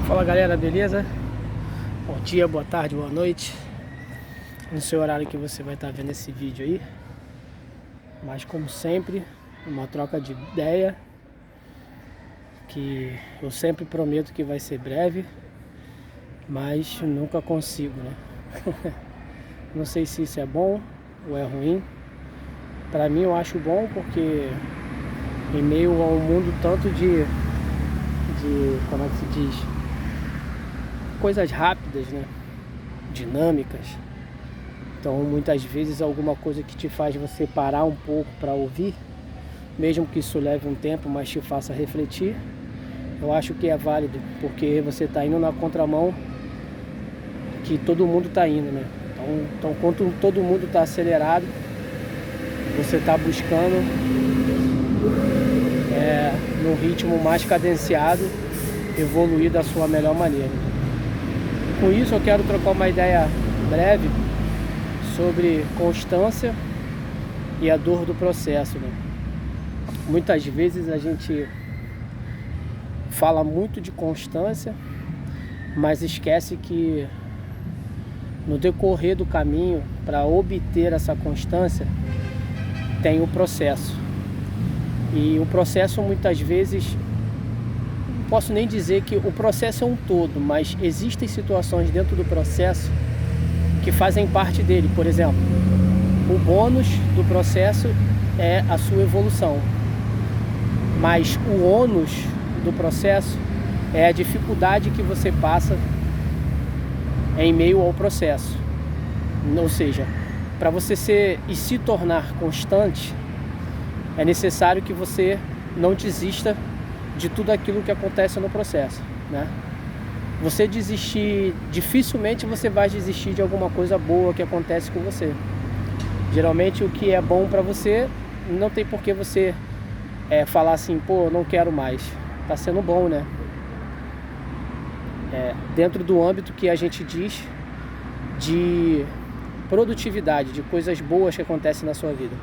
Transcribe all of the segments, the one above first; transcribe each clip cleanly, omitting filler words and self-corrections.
Fala galera, beleza? Bom dia, boa tarde, boa noite. No seu horário que você vai estar vendo esse vídeo aí. Mas como sempre, uma troca de ideia que eu sempre prometo que vai ser breve, mas nunca consigo, né? Não sei se isso é bom ou é ruim. Pra mim eu acho bom porque em meio a um mundo tanto de como é que se diz? Coisas rápidas, né? Dinâmicas. Então muitas vezes alguma coisa que te faz você parar um pouco para ouvir, mesmo que isso leve um tempo, mas te faça refletir, eu acho que é válido, porque você está indo na contramão que todo mundo está indo, né? Então quando todo mundo está acelerado, você está buscando num ritmo mais cadenciado, evoluir da sua melhor maneira. Com isso eu quero trocar uma ideia breve sobre constância e a dor do processo, né? Muitas vezes a gente fala muito de constância, mas esquece que no decorrer do caminho, para obter essa constância, tem o processo. E o processo muitas vezes, não posso nem dizer que o processo é um todo, mas existem situações dentro do processo que fazem parte dele. Por exemplo, o bônus do processo é a sua evolução, mas o ônus do processo é a dificuldade que você passa em meio ao processo. Ou seja, para você ser e se tornar constante, é necessário que você não desista de tudo aquilo que acontece no processo, né? Você desistir, dificilmente você vai desistir de alguma coisa boa que acontece com você. Geralmente o que é bom para você, não tem por que você falar assim, pô, não quero mais. Tá sendo bom, né? Dentro do âmbito que a gente diz de produtividade, de coisas boas que acontecem na sua vida.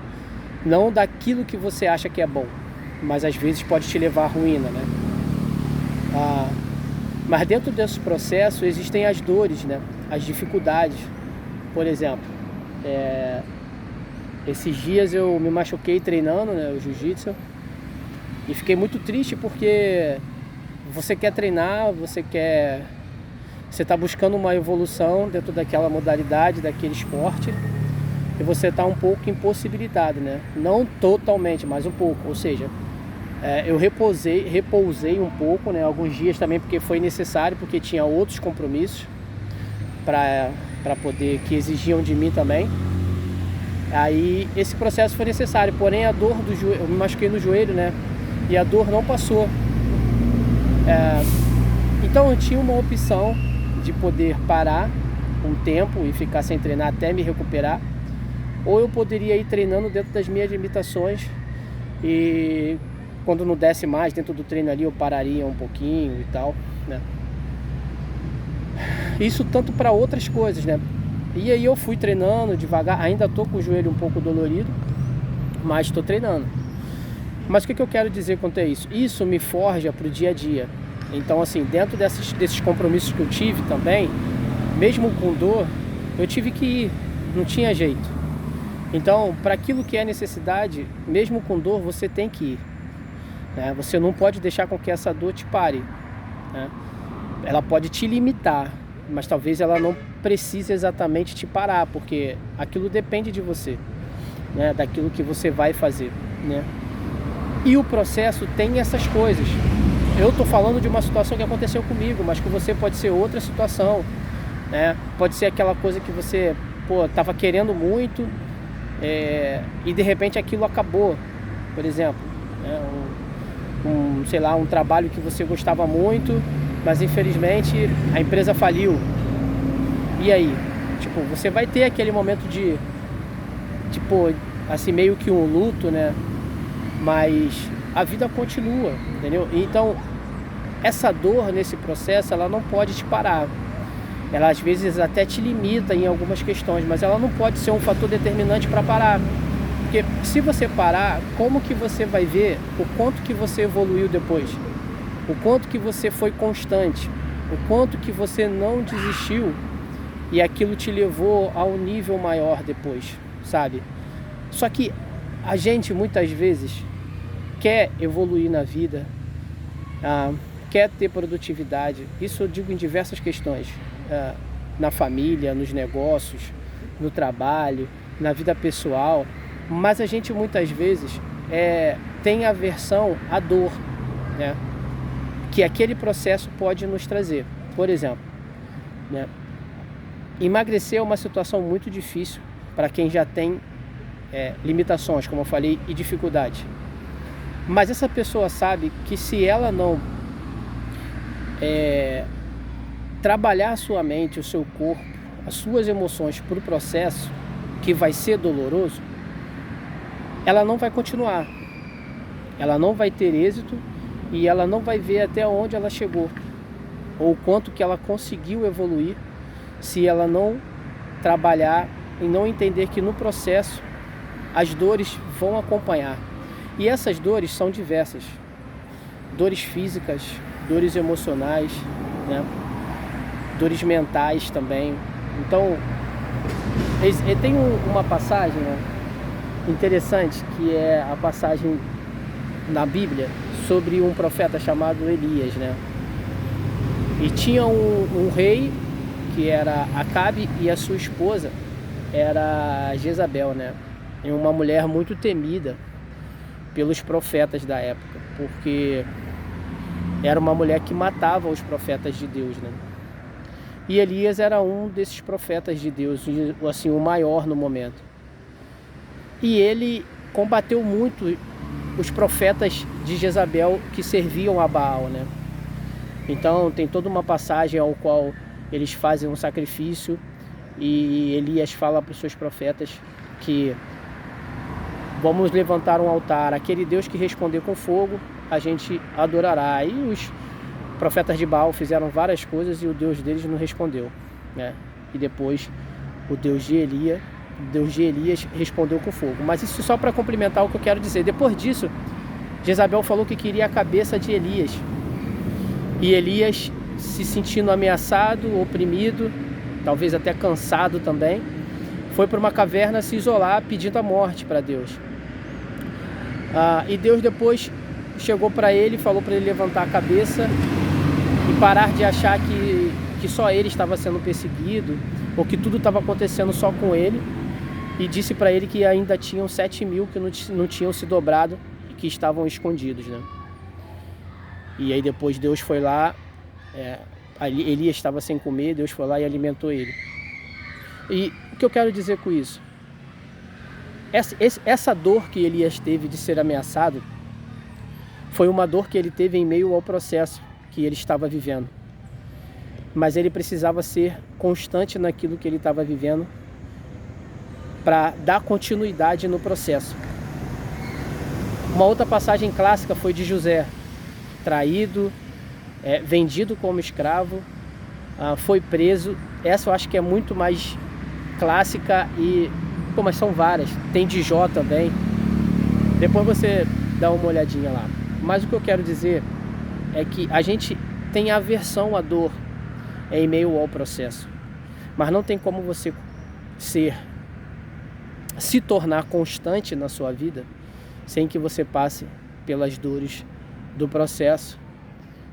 Não daquilo que você acha que é bom, mas às vezes pode te levar à ruína, né? Mas dentro desse processo existem as dores, né? As dificuldades. Por exemplo, esses dias eu me machuquei treinando, né, o jiu-jitsu, e fiquei muito triste porque você quer treinar, você está buscando uma evolução dentro daquela modalidade, daquele esporte, e você está um pouco impossibilitado, né? Não totalmente, mas um pouco. Ou seja, eu repousei um pouco, né? Alguns dias também porque foi necessário, porque tinha outros compromissos para poder, que exigiam de mim também. Aí esse processo foi necessário, porém a dor do joelho, eu me machuquei no joelho, né? E a dor não passou. Então eu tinha uma opção de poder parar um tempo e ficar sem treinar até me recuperar, ou eu poderia ir treinando dentro das minhas limitações e quando não desse mais dentro do treino ali eu pararia um pouquinho e tal, né? Isso tanto para outras coisas, né? E aí eu fui treinando devagar, ainda tô com o joelho um pouco dolorido, mas estou treinando. Mas o que eu quero dizer quanto a isso? Isso me forja para o dia a dia. Então assim, dentro desses compromissos que eu tive também, mesmo com dor, eu tive que ir, não tinha jeito. Então, para aquilo que é necessidade, mesmo com dor, você tem que ir, né? Você não pode deixar com que essa dor te pare, né? Ela pode te limitar, mas talvez ela não precise exatamente te parar, porque aquilo depende de você, né? Daquilo que você vai fazer, né? E o processo tem essas coisas. Eu estou falando de uma situação que aconteceu comigo, mas com você pode ser outra situação, né? Pode ser aquela coisa que você estava querendo muito, e de repente aquilo acabou. Por exemplo, né? Sei lá, um trabalho que você gostava muito, mas infelizmente a empresa faliu. E aí? Tipo, você vai ter aquele momento de assim, meio que um luto, né? Mas a vida continua, entendeu? Então, essa dor nesse processo, ela não pode te parar. Ela às vezes até te limita em algumas questões, mas ela não pode ser um fator determinante para parar. Porque se você parar, como que você vai ver o quanto que você evoluiu depois? O quanto que você foi constante? o quanto que você não desistiu e aquilo te levou a um nível maior depois, sabe? Só que a gente muitas vezes quer evoluir na vida, quer ter produtividade, isso eu digo em diversas questões, na família, nos negócios, no trabalho, na vida pessoal, mas a gente muitas vezes tem aversão à dor, né, que aquele processo pode nos trazer. Por exemplo, né, emagrecer é uma situação muito difícil para quem já tem limitações, como eu falei, e dificuldade. Mas essa pessoa sabe que se ela não trabalhar a sua mente, o seu corpo, as suas emoções para o processo, que vai ser doloroso, ela não vai continuar. Ela não vai ter êxito e ela não vai ver até onde ela chegou, ou o quanto que ela conseguiu evoluir, se ela não trabalhar e não entender que no processo as dores vão acompanhar. E essas dores são diversas. Dores físicas, dores emocionais, né? Dores mentais também. Então, tem uma passagem, né, interessante, que é a passagem na Bíblia sobre um profeta chamado Elias, né? E tinha um rei que era Acabe e a sua esposa era Jezabel, né? E uma mulher muito temida pelos profetas da época, porque era uma mulher que matava os profetas de Deus, né? E Elias era um desses profetas de Deus, assim, o maior no momento. E ele combateu muito os profetas de Jezabel que serviam a Baal, né? Então tem toda uma passagem ao qual eles fazem um sacrifício e Elias fala para os seus profetas que vamos levantar um altar, aquele Deus que responder com fogo, a gente adorará. E os profetas de Baal fizeram várias coisas e o Deus deles não respondeu, né? E depois o Deus de Elias respondeu com fogo. Mas isso só para complementar o que eu quero dizer. Depois disso, Jezabel falou que queria a cabeça de Elias. E Elias, se sentindo ameaçado, oprimido, talvez até cansado também, foi para uma caverna se isolar pedindo a morte para Deus. E Deus depois chegou para ele e falou para ele levantar a cabeça e parar de achar que só ele estava sendo perseguido ou que tudo estava acontecendo só com ele, e disse para ele que ainda tinham 7.000 que não tinham se dobrado e que estavam escondidos, né? E aí depois Deus foi lá, Elias estava sem comer, Deus foi lá e alimentou ele. E o que eu quero dizer com isso? Essa dor que Elias teve de ser ameaçado foi uma dor que ele teve em meio ao processo que ele estava vivendo. Mas ele precisava ser constante naquilo que ele estava vivendo para dar continuidade no processo. Uma outra passagem clássica foi de José, traído, vendido como escravo, foi preso. Essa eu acho que é muito mais clássica mas são várias. Tem de Jó também. Depois você dá uma olhadinha lá. Mas o que eu quero dizer é que a gente tem aversão à dor em meio ao processo. Mas não tem como você se tornar constante na sua vida sem que você passe pelas dores do processo,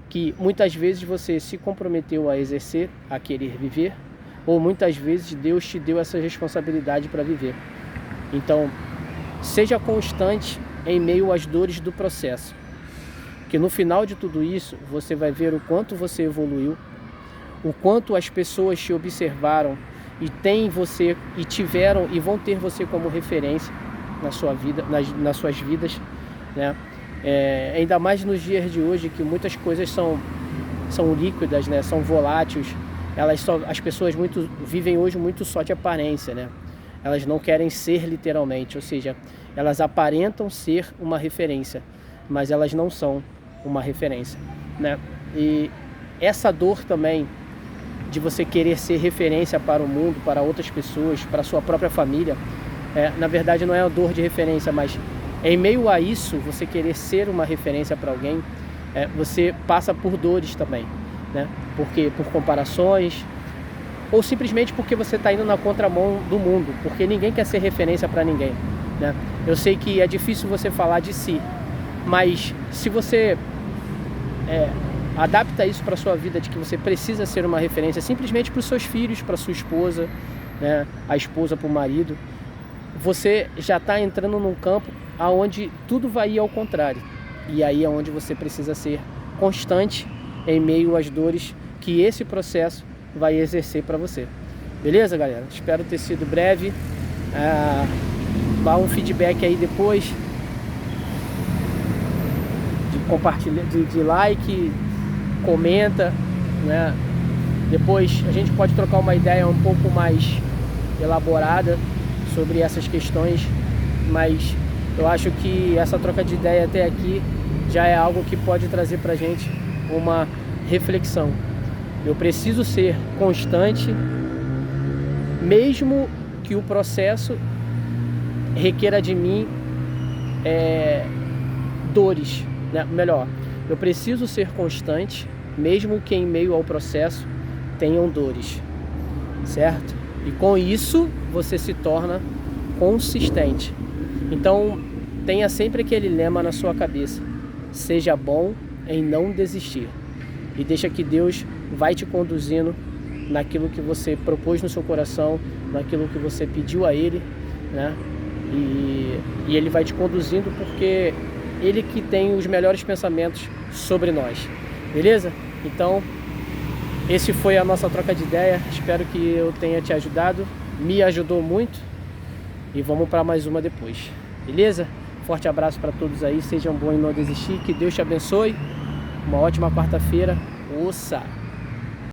que muitas vezes você se comprometeu a exercer, a querer viver, ou muitas vezes Deus te deu essa responsabilidade para viver. Então, seja constante em meio às dores do processo, que no final de tudo isso você vai ver o quanto você evoluiu, o quanto as pessoas te observaram e têm você e tiveram e vão ter você como referência na sua vida, nas suas vidas, né? Ainda mais nos dias de hoje, que muitas coisas são líquidas, né? São voláteis. As pessoas vivem hoje muito só de aparência, né? Elas não querem ser literalmente, ou seja, elas aparentam ser uma referência, mas elas não são uma referência, né? E essa dor também de você querer ser referência para o mundo, para outras pessoas, para a sua própria família, na verdade não é uma dor de referência, mas em meio a isso, você querer ser uma referência para alguém, você passa por dores também. né? Porque por comparações, ou simplesmente porque você está indo na contramão do mundo, porque ninguém quer ser referência para ninguém, né? Eu sei que é difícil você falar de si, mas se você adapta isso para a sua vida, de que você precisa ser uma referência simplesmente para os seus filhos, para sua esposa, né? A esposa para o marido, você já está entrando num campo onde tudo vai ir ao contrário. E aí é onde você precisa ser constante em meio às dores que esse processo vai exercer para você. Beleza, galera? Espero ter sido breve. Dá um feedback aí depois, de compartilhar, de like, comenta, né? Depois a gente pode trocar uma ideia um pouco mais elaborada sobre essas questões, mas eu acho que essa troca de ideia até aqui já é algo que pode trazer pra gente uma reflexão. Eu preciso ser constante, mesmo que o processo requeira de mim dores, né? Melhor, eu preciso ser constante, mesmo que em meio ao processo tenham dores, certo? E com isso você se torna consistente. Então tenha sempre aquele lema na sua cabeça: seja bom em não desistir. E deixa que Deus vai te conduzindo naquilo que você propôs no seu coração, naquilo que você pediu a Ele, né? E Ele vai te conduzindo porque Ele que tem os melhores pensamentos sobre nós. Beleza? Então, esse foi a nossa troca de ideia. Espero que eu tenha te ajudado. Me ajudou muito. E vamos para mais uma depois. Beleza? Forte abraço para todos aí. Sejam bons em não desistir. Que Deus te abençoe. Uma ótima quarta-feira. Ouça!